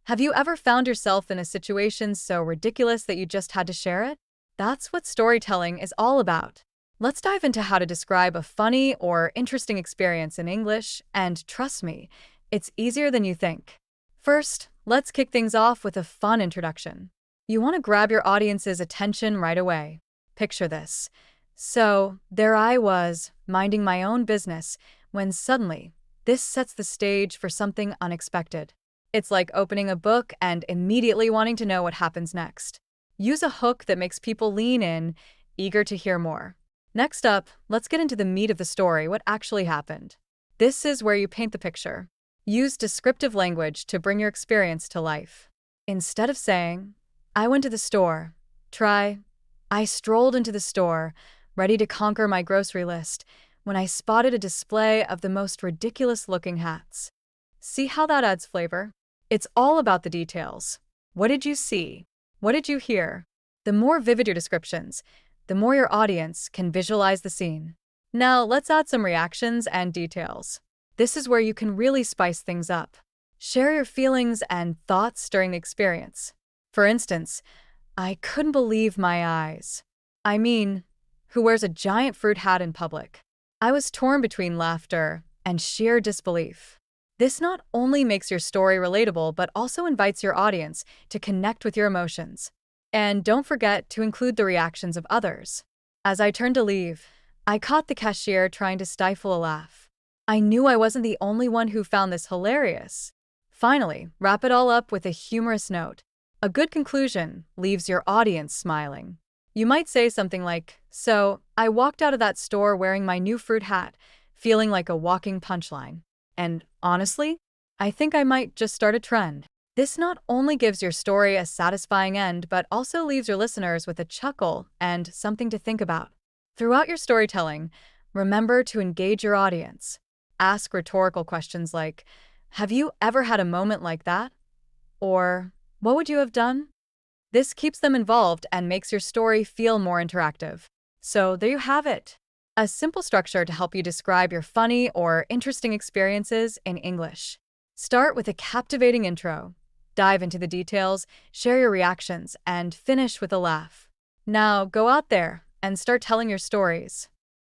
Have you ever found yourself in a situation so ridiculous that you just had to share it? That's what storytelling is all about. Let's dive into how to describe a funny or interesting experience in English, and trust me, it's easier than you think. First, let's kick things off with a fun introduction. You want to grab your audience's attention right away. Picture this. So, there I was, minding my own business, when suddenly, this sets the stage for something unexpected. It's like opening a book and immediately wanting to know what happens next. Use a hook that makes people lean in, eager to hear more. Next up, let's get into the meat of the story, what actually happened. This is where you paint the picture. Use descriptive language to bring your experience to life. Instead of saying, I went to the store, try, I strolled into the store, ready to conquer my grocery list, when I spotted a display of the most ridiculous-looking hats. See how that adds flavor? It's all about the details. What did you see? What did you hear? The more vivid your descriptions, the more your audience can visualize the scene. Now, let's add some reactions and details. This is where you can really spice things up. Share your feelings and thoughts during the experience. For instance, I couldn't believe my eyes. I mean, who wears a giant fruit hat in public? I was torn between laughter and sheer disbelief. This not only makes your story relatable, but also invites your audience to connect with your emotions. And don't forget to include the reactions of others. As I turned to leave, I caught the cashier trying to stifle a laugh. I knew I wasn't the only one who found this hilarious. Finally, wrap it all up with a humorous note. A good conclusion leaves your audience smiling. You might say something like, so, I walked out of that store wearing my new fruit hat, feeling like a walking punchline. And honestly, I think I might just start a trend. This not only gives your story a satisfying end, but also leaves your listeners with a chuckle and something to think about. Throughout your storytelling, remember to engage your audience. Ask rhetorical questions like, have you ever had a moment like that? Or, what would you have done? This keeps them involved and makes your story feel more interactive. So there you have it. A simple structure to help you describe your funny or interesting experiences in English. Start with a captivating intro. Dive into the details, share your reactions, and finish with a laugh. Now go out there and start telling your stories.